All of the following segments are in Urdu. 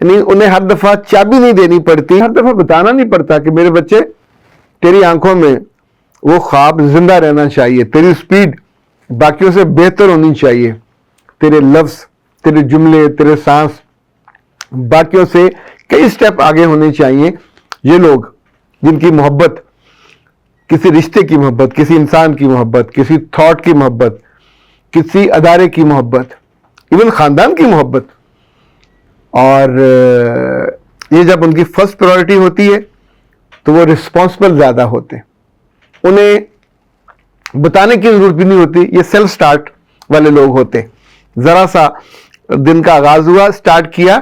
یعنی انہیں ہر دفعہ چابی نہیں دینی پڑتی, ہر دفعہ بتانا نہیں پڑتا کہ میرے بچے تیری آنکھوں میں وہ خواب زندہ رہنا چاہیے, تیری سپیڈ باقیوں سے بہتر ہونی چاہیے, تیرے لفظ, تیرے جملے, تیرے سانس باقیوں سے کئی سٹیپ آگے ہونے چاہیے. یہ لوگ جن کی محبت, کسی رشتے کی محبت, کسی انسان کی محبت, کسی تھاٹ کی محبت, کسی ادارے کی محبت, ایون خاندان کی محبت, اور یہ جب ان کی فرسٹ پرائورٹی ہوتی ہے تو وہ رسپانسبل زیادہ ہوتے ہیں. انہیں بتانے کی ضرورت بھی نہیں ہوتی, یہ سیلف سٹارٹ والے لوگ ہوتے. ذرا سا دن کا آغاز ہوا, سٹارٹ کیا,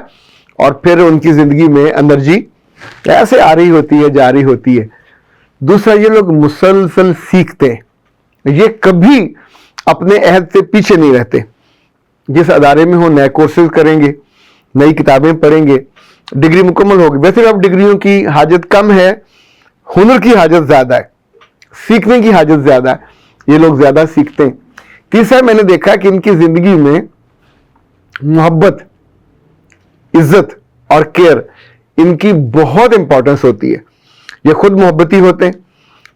اور پھر ان کی زندگی میں انرجی ایسے آ رہی ہوتی ہے, جا رہی ہوتی ہے. دوسرا, یہ لوگ مسلسل سیکھتے, یہ کبھی اپنے عہد سے پیچھے نہیں رہتے. جس ادارے میں ہو نئے کورسز کریں گے, نئی کتابیں پڑھیں گے, ڈگری مکمل ہوگی. ویسے اب ڈگریوں کی حاجت کم ہے, ہنر کی حاجت زیادہ ہے, سیکھنے کی حاجت زیادہ ہے, یہ لوگ زیادہ سیکھتے ہیں. تیسرا, میں نے دیکھا کہ ان کی زندگی میں محبت, عزت اور کیئر ان کی بہت امپورٹنس ہوتی ہے. یہ خود محبتی ہوتے ہیں,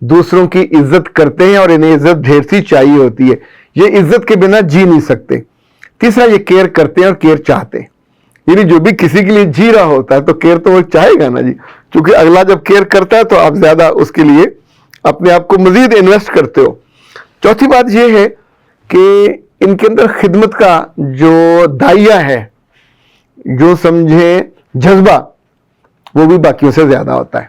دوسروں کی عزت کرتے ہیں, اور انہیں عزت ڈھیر سی چاہیے ہوتی ہے. یہ عزت کے بنا جی نہیں سکتے. تیسرا, یہ کیئر کرتے ہیں اور کیئر چاہتے ہیں. یعنی جو بھی کسی کے لیے جی رہا ہوتا ہے تو کیئر تو وہ چاہے گا نا جی, کیونکہ اگلا جب کیئر کرتا ہے تو آپ زیادہ اس کے لیے اپنے آپ کو مزید انویسٹ کرتے ہو. چوتھی بات یہ ہے کہ ان کے اندر خدمت کا جو دائیا ہے, جو سمجھیں جذبہ, وہ بھی باقیوں سے زیادہ ہوتا ہے,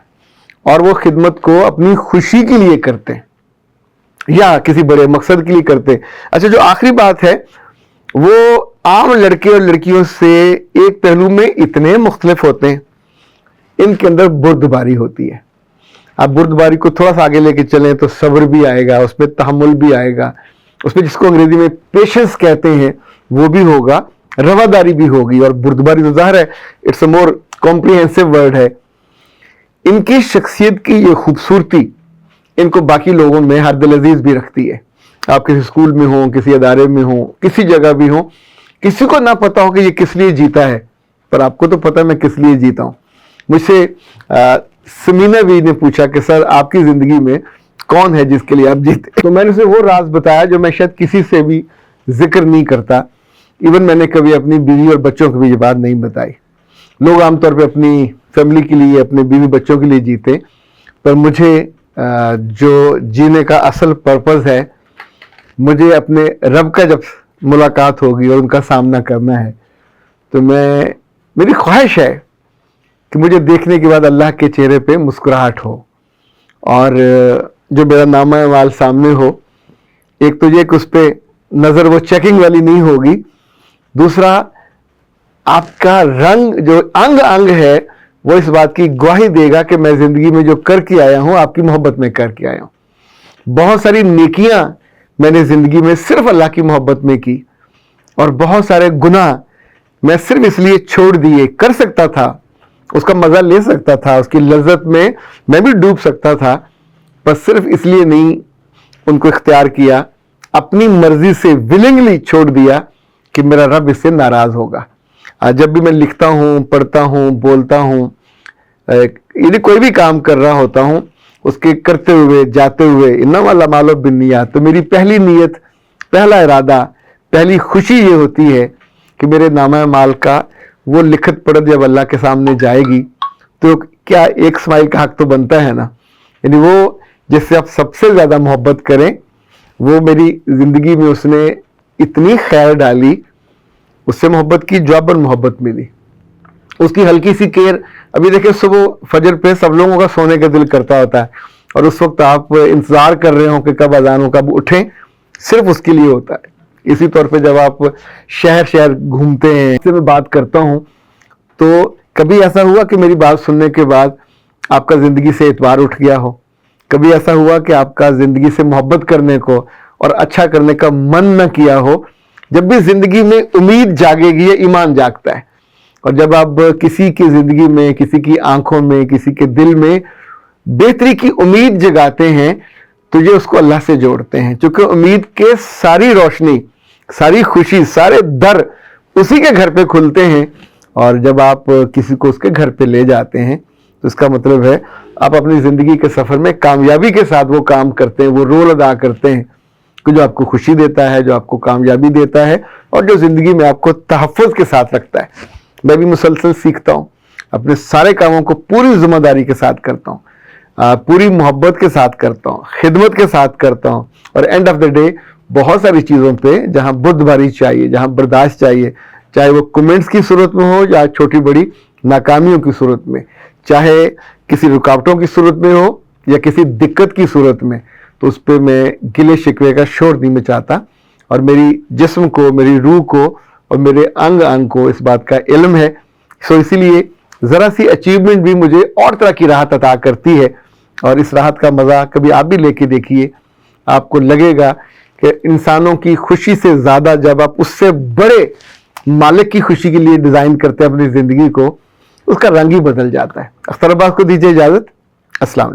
اور وہ خدمت کو اپنی خوشی کے لیے کرتے ہیں یا کسی بڑے مقصد کے لیے کرتے ہیں. اچھا, جو آخری بات ہے وہ عام لڑکے اور لڑکیوں سے ایک پہلو میں اتنے مختلف ہوتے ہیں, ان کے اندر بردباری ہوتی ہے. آپ بردباری کو تھوڑا سا آگے لے کے چلیں تو صبر بھی آئے گا, اس میں تحمل بھی آئے گا, اس میں جس کو انگریزی میں پیشنس کہتے ہیں وہ بھی ہوگا, رواداری بھی ہوگی. اور بردباری تو ظاہر ہے it's a more comprehensive word ہے. ان کی شخصیت کی یہ خوبصورتی ان کو باقی لوگوں میں ہر دل عزیز بھی رکھتی ہے. آپ کسی اسکول میں ہوں, کسی ادارے میں ہوں, کسی جگہ بھی ہوں, کسی کو نہ پتا ہو کہ یہ کس لیے جیتا ہے, پر آپ کو تو پتا ہے میں کس لیے جیتا ہوں. مجھ سے سمینا بھی نے پوچھا کہ سر آپ کی زندگی میں کون ہے جس کے لیے آپ جیتے, تو میں نے اسے وہ راز بتایا جو میں شاید کسی سے بھی ذکر نہیں کرتا. ایون میں نے کبھی اپنی بیوی اور بچوں کو بھی یہ بات نہیں بتائی. لوگ عام طور پہ اپنی فیملی کے لیے, اپنے بیوی بچوں کے لیے جیتے, پر مجھے جو جینے کا اصل پرپز ہے, مجھے اپنے رب کا جب ملاقات ہوگی اور ان کا سامنا کرنا ہے, تو میری خواہش ہے کہ مجھے دیکھنے کے بعد اللہ کے چہرے پہ مسکراہٹ ہو, اور جو میرا نامہ اعمال سامنے ہو. ایک تو یہ کہ اس پہ نظر وہ چیکنگ والی نہیں ہوگی, دوسرا آپ کا رنگ جو انگ انگ ہے وہ اس بات کی گواہی دے گا کہ میں زندگی میں جو کر کے آیا ہوں آپ کی محبت میں کر کے آیا ہوں. بہت ساری نیکیاں میں نے زندگی میں صرف اللہ کی محبت میں کی, اور بہت سارے گناہ میں صرف اس لیے چھوڑ دیے. کر سکتا تھا, اس کا مزہ لے سکتا تھا, اس کی لذت میں بھی ڈوب سکتا تھا, بس صرف اس لیے نہیں ان کو اختیار کیا, اپنی مرضی سے ولنگلی چھوڑ دیا کہ میرا رب اس سے ناراض ہوگا. جب بھی میں لکھتا ہوں, پڑھتا ہوں, بولتا ہوں, یعنی کوئی بھی کام کر رہا ہوتا ہوں, اس کے کرتے ہوئے جاتے ہوئے انما الاعمال بالنیات, تو میری پہلی نیت, پہلا ارادہ, پہلی خوشی یہ ہوتی ہے کہ میرے نامہ اعمال کا وہ لکھت پڑھت جب اللہ کے سامنے جائے گی تو کیا ایک اسمائل کا حق تو بنتا ہے نا. یعنی وہ جس سے آپ سب سے زیادہ محبت کریں, وہ میری زندگی میں اس نے اتنی خیر ڈالی, اس سے محبت کی, جواباً محبت ملی, اس کی ہلکی سی کیئر. ابھی دیکھیں صبح فجر پہ سب لوگوں کا سونے کا دل کرتا ہوتا ہے, اور اس وقت آپ انتظار کر رہے ہوں کہ کب اذان ہو, کب اٹھیں, صرف اس کے لیے ہوتا ہے. اسی طور پہ جب آپ شہر گھومتے ہیں, اس سے میں بات کرتا ہوں, تو کبھی ایسا ہوا کہ میری بات سننے کے بعد آپ کا زندگی سے اعتبار اٹھ گیا ہو, کبھی ایسا ہوا کہ آپ کا زندگی سے محبت کرنے کو اور اچھا کرنے کا من نہ کیا ہو. جب بھی زندگی میں امید جاگے گی, یہ ایمان جاگتا ہے, اور جب آپ کسی کی زندگی میں, کسی کی آنکھوں میں, کسی کے دل میں بہتری کی امید جگاتے ہیں تو یہ اس کو اللہ سے جوڑتے ہیں, چونکہ امید کے ساری روشنی, ساری خوشی, سارے در اسی کے گھر پہ کھلتے ہیں. اور جب آپ کسی کو اس کے گھر پہ لے جاتے ہیں تو اس کا مطلب ہے آپ اپنی زندگی کے سفر میں کامیابی کے ساتھ وہ کام کرتے ہیں، وہ رول ادا کرتے ہیں کہ جو آپ کو خوشی دیتا ہے، جو آپ کو کامیابی دیتا ہے، اور جو زندگی میں آپ کو تحفظ کے ساتھ رکھتا ہے۔ میں بھی مسلسل سیکھتا ہوں، اپنے سارے کاموں کو پوری ذمہ داری کے ساتھ کرتا ہوں، پوری محبت کے ساتھ کرتا ہوں، خدمت کے ساتھ کرتا ہوں، اور اینڈ آف دا ڈے بہت ساری چیزوں پہ جہاں بدھ باری چاہیے، جہاں برداشت چاہیے، چاہے وہ کمنٹس کی صورت میں ہو یا چھوٹی بڑی ناکامیوں کی صورت میں، چاہے کسی رکاوٹوں کی صورت میں ہو یا کسی دقت کی صورت میں، تو اس پہ میں گلے شکوے کا شور نہیں مچاتا، اور میری جسم کو، میری روح کو اور میرے انگ انگ کو اس بات کا علم ہے۔ سو اسی لیے ذرا سی اچیومنٹ بھی مجھے اور طرح کی راحت عطا کرتی ہے، اور اس راحت کا مزہ کبھی آپ بھی لے کے دیکھیے، آپ کو لگے گا کہ انسانوں کی خوشی سے زیادہ جب آپ اس سے بڑے مالک کی خوشی کے لیے ڈیزائن کرتے ہیں اپنی زندگی کو، اس کا رنگ ہی بدل جاتا ہے۔ اختر عباس کو دیجیے اجازت، السلام علیکم۔